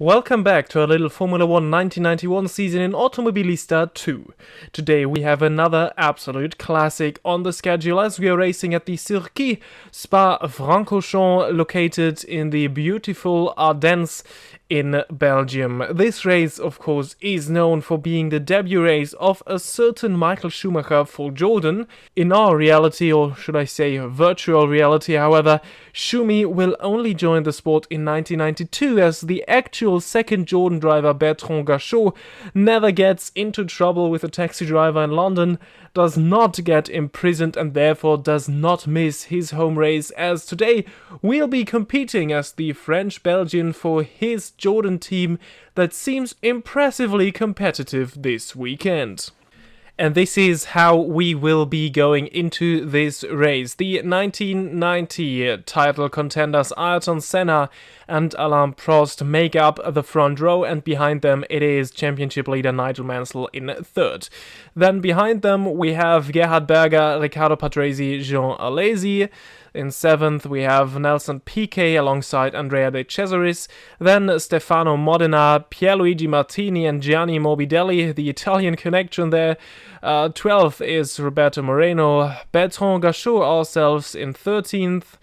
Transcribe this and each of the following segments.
Welcome back to our little Formula 1 1991 season in Automobilista 2. Today we have another absolute classic on the schedule as we are racing at the Circuit Spa-Francorchamps located in the beautiful Ardennes in Belgium. This race, of course, is known for being the debut race of a certain Michael Schumacher for Jordan. In our reality, or should I say virtual reality, however, Schumi will only join the sport in 1992 as the actual second Jordan driver Bertrand Gachot never gets into trouble with a taxi driver in London, does not get imprisoned and therefore does not miss his home race, as today we'll be competing as the French-Belgian for his Jordan team that seems impressively competitive this weekend. And this is how we will be going into this race. The 1990 title contenders Ayrton Senna and Alain Prost make up the front row, and behind them it is championship leader Nigel Mansell in third. Then behind them we have Gerhard Berger, Riccardo Patrese, Jean Alesi. In seventh, we have Nelson Piquet alongside Andrea De Cesaris. Then Stefano Modena, Pierluigi Martini and Gianni Morbidelli, the Italian connection there. 12th is Roberto Moreno. Bertrand Gachot ourselves in 13th.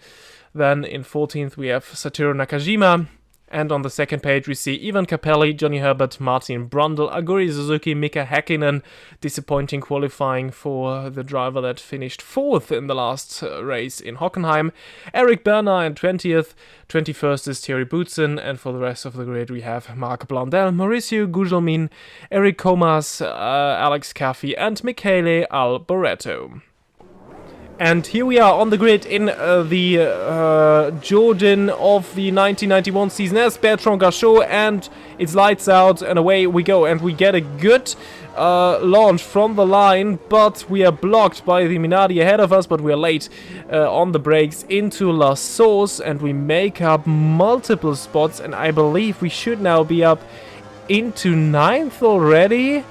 Then in 14th, we have Satoru Nakajima. And on the second page, we see Ivan Capelli, Johnny Herbert, Martin Brundle, Aguri Suzuki, Mika Häkkinen. Disappointing qualifying for the driver that finished 4th in the last race in Hockenheim. Eric Bernard in 20th. 21st is Thierry Boutsen. And for the rest of the grid, we have Marc Blondel, Mauricio Gugelmin, Eric Comas, Alex Caffi, and Michele Alboreto. And here we are on the grid in the Jordan of the 1991 season as Bertrand Gachot, and it's lights out and away we go. And we get a good launch from the line, but we are blocked by the Minardi ahead of us, but we are late on the brakes into La Source, and we make up multiple spots, and I believe we should now be up into 9th already,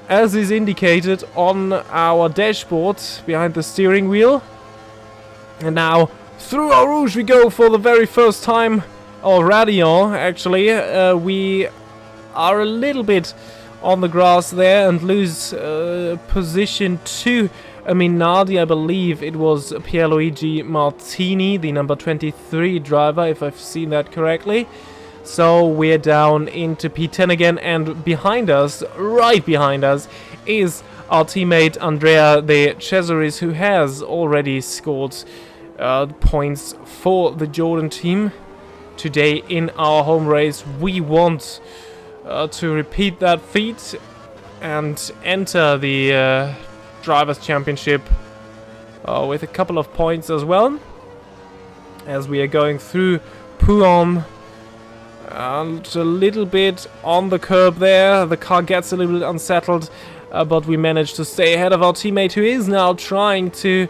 as is indicated on our dashboard behind the steering wheel. And now through Eau Rouge we go for the very first time, or Radion actually. We are a little bit on the grass there and lose position to a Minardi. I believe it was Pierluigi Martini, the number 23 driver, if I've seen that correctly. So we're down into P10 again, and behind us, right behind us, is our teammate Andrea De Cesaris, who has already scored points for the Jordan team today in our home race. We want to repeat that feat and enter the Drivers' Championship with a couple of points as well, as we are going through Pouhon. And a little bit on the curb there, the car gets a little bit unsettled, but we manage to stay ahead of our teammate, who is now trying to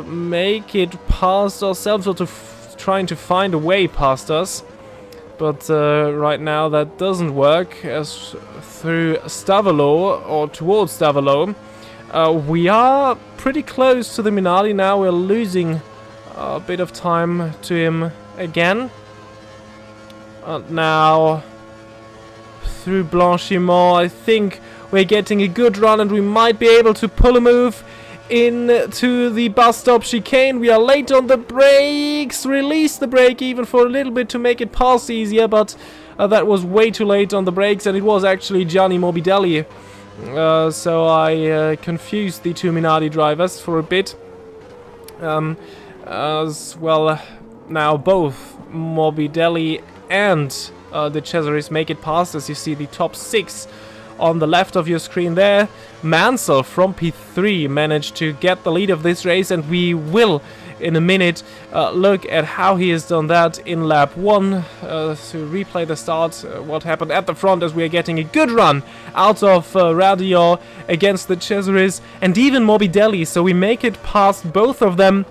make it past ourselves, or trying to find a way past us. But right now that doesn't work, as through Stavelot, or towards Stavelot, we are pretty close to the Minardi now. We're losing a bit of time to him again. Now through Blanchimont, I think we're getting a good run, and we might be able to pull a move into the bus stop chicane. We are late on the brakes, release the brake even for a little bit to make it pass easier, but that was way too late on the brakes, and it was actually Gianni Morbidelli. So I confused the two Minardi drivers for a bit. As well, now both Morbidelli and De Cesaris make it past, as you see the top 6 on the left of your screen there. Mansell from P3 managed to get the lead of this race, and we will in a minute look at how he has done that in lap 1 to replay the start, what happened at the front, as we are getting a good run out of Radion against De Cesaris and even Morbidelli. So we make it past both of them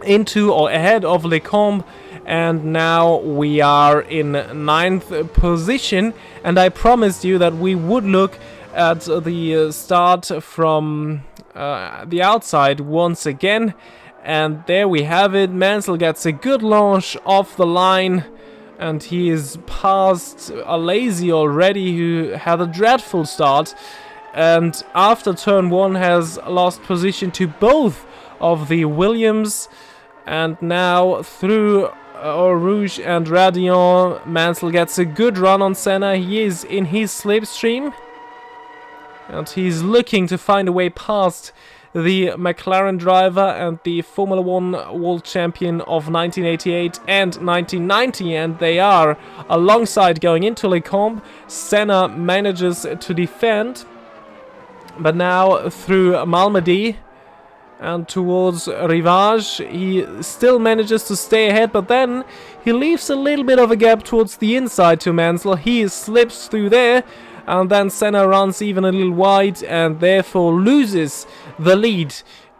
into or ahead of Lecombe. And now we are in 9th position, and I promised you that we would look at the start from the outside once again, and there we have it. Mansell gets a good launch off the line, and he is past Lazy already, who had a dreadful start, and after turn 1 has lost position to both of the Williams, and now through Eau Rouge and Radion, Mansell gets a good run on Senna. He is in his slipstream, and he's looking to find a way past the McLaren driver and the Formula 1 world champion of 1988 and 1990, and they are alongside going into Le Combe. Senna manages to defend, but now through Malmedy and towards Rivage, he still manages to stay ahead, but then he leaves a little bit of a gap towards the inside to Mansell. He slips through there, and then Senna runs even a little wide and therefore loses the lead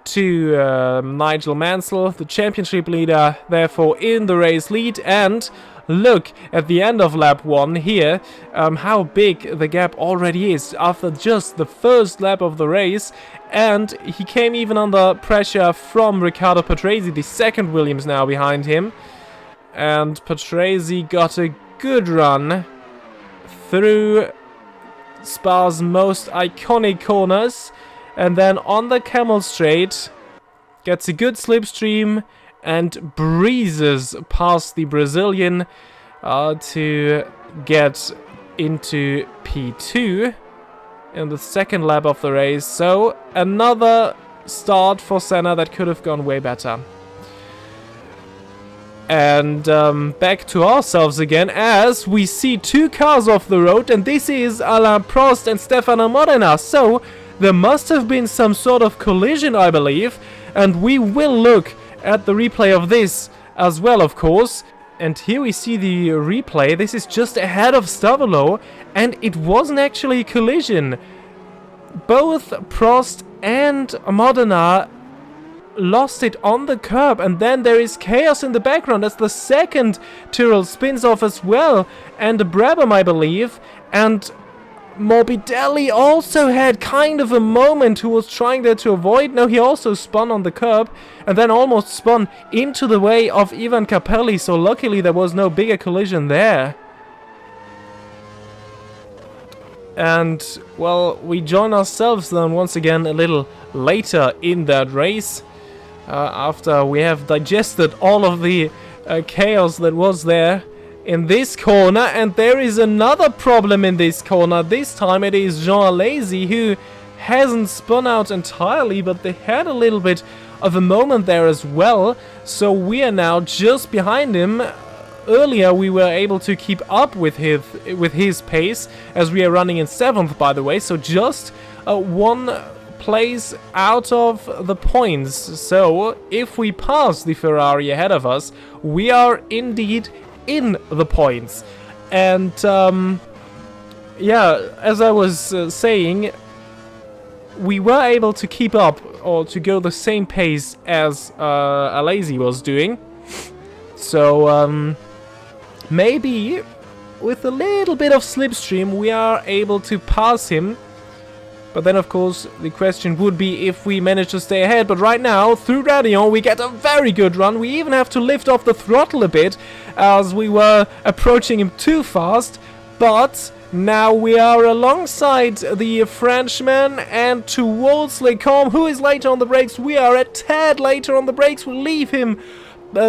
to Nigel Mansell, the championship leader, therefore in the race lead. And look at the end of lap 1 here, how big the gap already is after just the first lap of the race. And he came even under pressure from Riccardo Patrese, the second Williams now behind him. And Patrese got a good run through Spa's most iconic corners, and then on the Camel Straight gets a good slipstream and breezes past the Brazilian to get into P2 in the second lap of the race. So another start for Senna that could have gone way better. And back to ourselves again, as we see 2 cars off the road, and this is Alain Prost and Stefano Modena. So there must have been some sort of collision, I believe, and we will look at the replay of this as well, of course. And here we see the replay. This is just ahead of Stavolo, and it wasn't actually a collision. Both Prost and Modena lost it on the curb, and then there is chaos in the background as the second Tyrrell spins off as well, and Brabham, I believe, and Morbidelli also had kind of a moment who was trying there to avoid. No, he also spun on the curb and then almost spun into the way of Ivan Capelli, so luckily there was no bigger collision there. And, well, we join ourselves then once again a little later in that race, after we have digested all of the chaos that was there in this corner. And there is another problem in this corner. This time it is Jean Alesi who hasn't spun out entirely, but they had a little bit of a moment there as well. So we are now just behind him. Earlier we were able to keep up with his pace, as we are running in 7th, by the way. So just one place out of the points. So if we pass the Ferrari ahead of us, we are indeed in the points. And yeah, as I was saying, we were able to keep up or to go the same pace as Alesi was doing. So maybe with a little bit of slipstream we are able to pass him. But then, of course, the question would be if we manage to stay ahead. But right now, through Radion, we get a very good run. We even have to lift off the throttle a bit, as we were approaching him too fast. But now we are alongside the Frenchman and towards Le Combe, who is later on the brakes. We are a tad later on the brakes. We'll leave him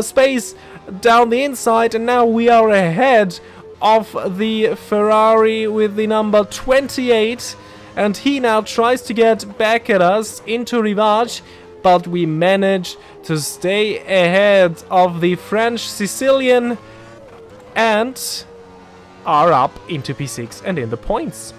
space down the inside. And now we are ahead of the Ferrari with the number 28. And he now tries to get back at us into Rivage, but we manage to stay ahead of the French Sicilian and are up into P6 and in the points.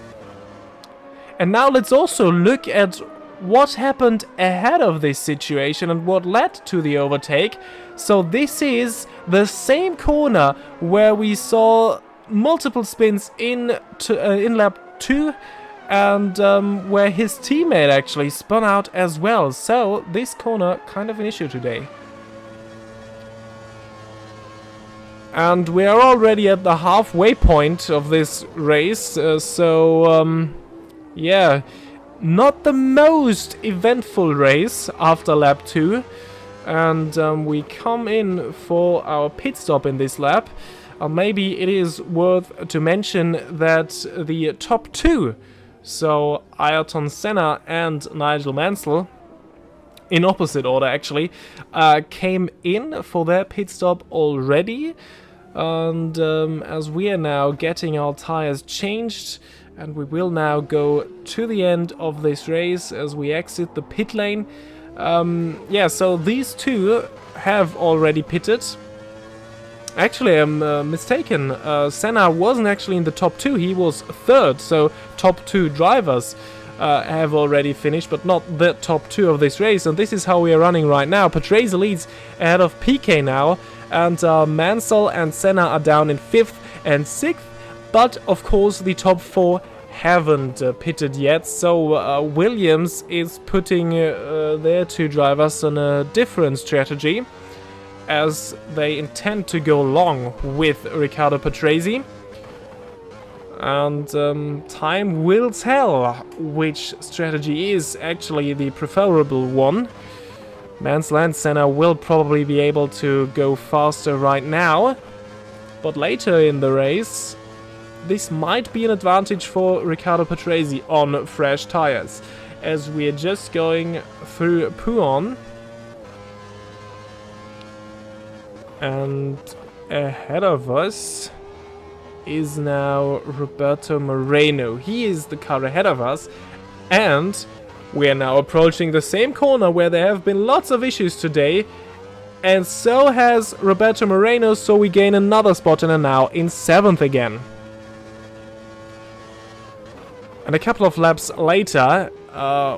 And now let's also look at what happened ahead of this situation and what led to the overtake. So this is the same corner where we saw multiple spins in lap 2, and where his teammate actually spun out as well. So this corner kind of an issue today. And we are already at the halfway point of this race, yeah, not the most eventful race after lap 2. And we come in for our pit stop in this lap. Maybe it is worth to mention that the top two, so Ayrton Senna and Nigel Mansell, in opposite order actually, came in for their pit stop already. And as we are now getting our tires changed, and we will now go to the end of this race as we exit the pit lane. Yeah, so these two have already pitted. Actually, I'm mistaken. Senna wasn't actually in the top two, he was third, so top two drivers have already finished, but not the top two of this race. And this is how we are running right now. Patrese leads ahead of PK now, and Mansell and Senna are down in 5th and 6th, but of course the top four haven't pitted yet, so Williams is putting their two drivers on a different strategy, as they intend to go long with Riccardo Patrese. And time will tell which strategy is actually the preferable one. Mansell and Senna will probably be able to go faster right now, but later in the race this might be an advantage for Riccardo Patrese on fresh tires, as we are just going through Pouhon. And ahead of us is now Roberto Moreno. He is the car ahead of us, and we are now approaching the same corner where there have been lots of issues today, and so has Roberto Moreno, so we gain another spot and are now in 7th again. And a couple of laps later,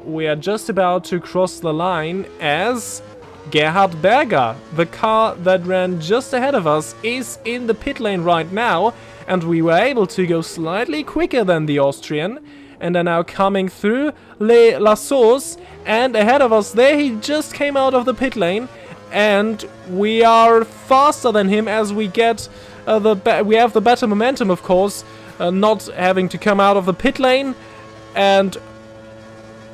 we are just about to cross the line as Gerhard Berger, the car that ran just ahead of us, is in the pit lane right now, and we were able to go slightly quicker than the Austrian, and are now coming through La Source, and ahead of us there he just came out of the pit lane, and we are faster than him as we get we have the better momentum, of course, not having to come out of the pit lane, and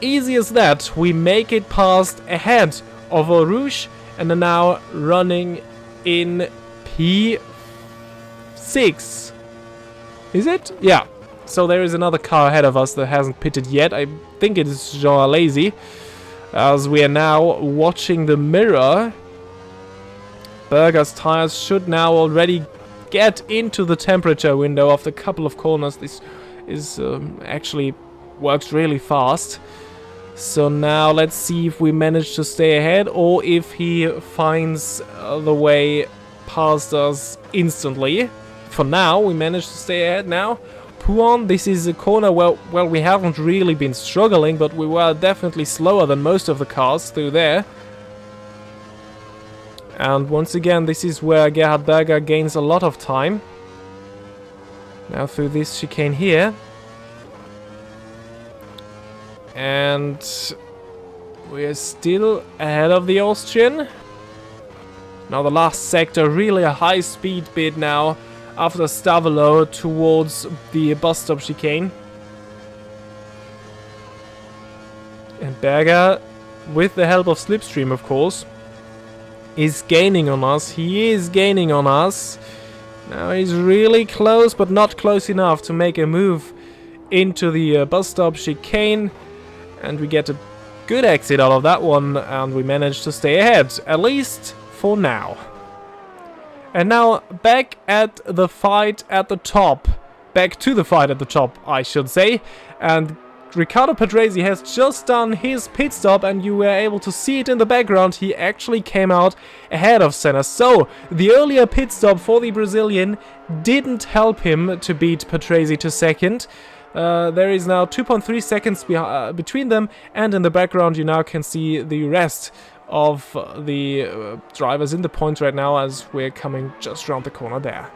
easy as that, we make it past ahead of Eau Rouge and are now running in P6. Is it? Yeah. So there is another car ahead of us that hasn't pitted yet. I think it is Jean Alesi. As we are now watching the mirror, Berger's tires should now already get into the temperature window after a couple of corners. This is actually works really fast. So now let's see if we manage to stay ahead or if he finds the way past us instantly. For now, we managed to stay ahead now. Pouhon, this is a corner where, well, we haven't really been struggling, but we were definitely slower than most of the cars through there. And once again, this is where Gerhard Berger gains a lot of time. Now through this chicane here. And we are still ahead of the Austrian. Now the last sector, really a high speed bit now after Stavelo towards the bus stop chicane. And Berger, with the help of Slipstream of course, is gaining on us. He is gaining on us. Now he's really close, but not close enough to make a move into the bus stop chicane. And we get a good exit out of that one, and we manage to stay ahead, at least for now. And now back at the fight at the top. Back to the fight at the top, I should say. And Riccardo Patrese has just done his pit stop, and you were able to see it in the background. He actually came out ahead of Senna. So the earlier pit stop for the Brazilian didn't help him to beat Patrese to second. There is now 2.3 seconds between them, and in the background you now can see the rest of the drivers in the points right now as we're coming just around the corner there.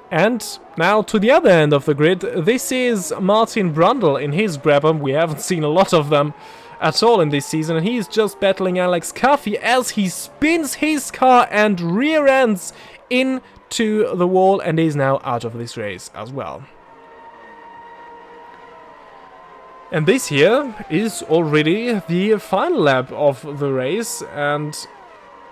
And now to the other end of the grid, this is Martin Brundle in his Brabham. We haven't seen a lot of them at all in this season, and he's just battling Alex Caffey as he spins his car and rear ends into the wall and is now out of this race as well. And this here is already the final lap of the race, and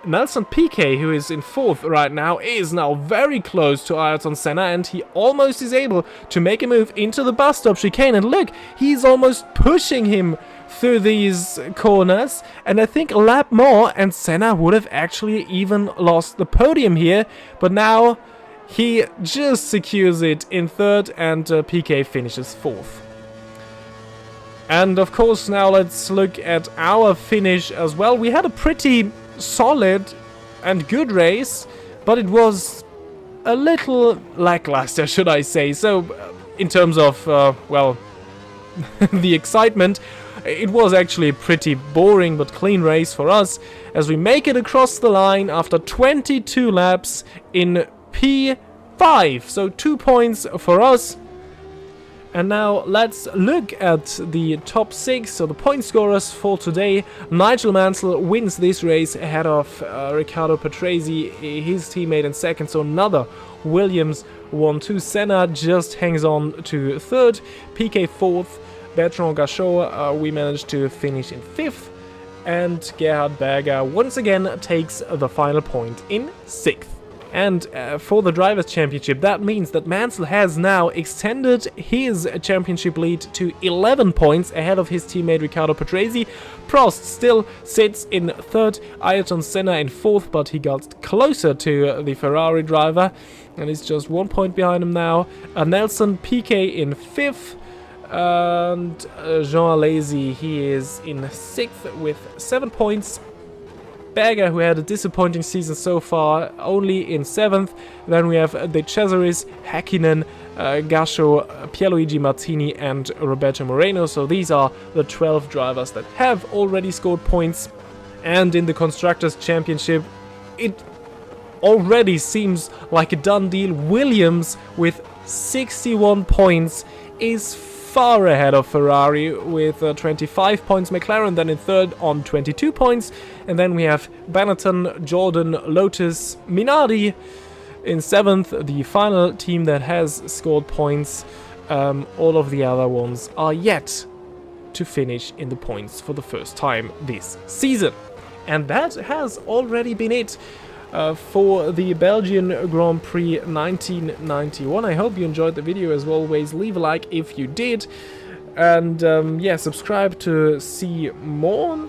Nelson Piquet, who is in 4th right now, is now very close to Ayrton Senna, and he almost is able to make a move into the bus stop chicane. And look, he's almost pushing him through these corners, and I think a lap more and Senna would have actually even lost the podium here, but now he just secures it in 3rd, and Piquet finishes 4th. And of course now let's look at our finish as well. We had a pretty solid and good race, but it was a little lackluster, should I say. So in terms of, well, the excitement, it was actually a pretty boring but clean race for us, as we make it across the line after 22 laps in P5. So 2 points for us. And now let's look at the top 6, so the point scorers for today. Nigel Mansell wins this race ahead of Riccardo Patrese, his teammate, in 2nd, so another Williams 1-2. Senna just hangs on to 3rd, Piquet 4th, Bertrand Gachot we managed to finish in 5th, and Gerhard Berger once again takes the final point in 6th. And for the Drivers' Championship, that means that Mansell has now extended his championship lead to 11 points ahead of his teammate Riccardo Patrese. Prost still sits in 3rd, Ayrton Senna in 4th, but he got closer to the Ferrari driver and is just 1 point behind him now. Nelson Piquet in 5th, and Jean Alesi, he is in 6th with 7 points. Berger, who had a disappointing season so far, only in 7th. Then we have De Cesaris, Häkkinen, Gachot, Pierluigi Martini and Roberto Moreno. So these are the 12 drivers that have already scored points. And in the Constructors' Championship, it already seems like a done deal. Williams with 61 points is far ahead of Ferrari with 25 points. McLaren then in 3rd on 22 points. And then we have Benetton, Jordan, Lotus, Minardi in 7th, the final team that has scored points. All of the other ones are yet to finish in the points for the first time this season. And that has already been it for the Belgian Grand Prix 1991. I hope you enjoyed the video. As always, leave a like if you did, and yeah, subscribe to see more.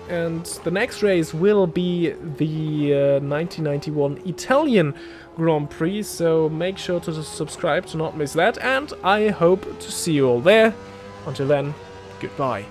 And the next race will be the 1991 Italian Grand Prix, so make sure to subscribe to not miss that, and I hope to see you all there. Until then, goodbye.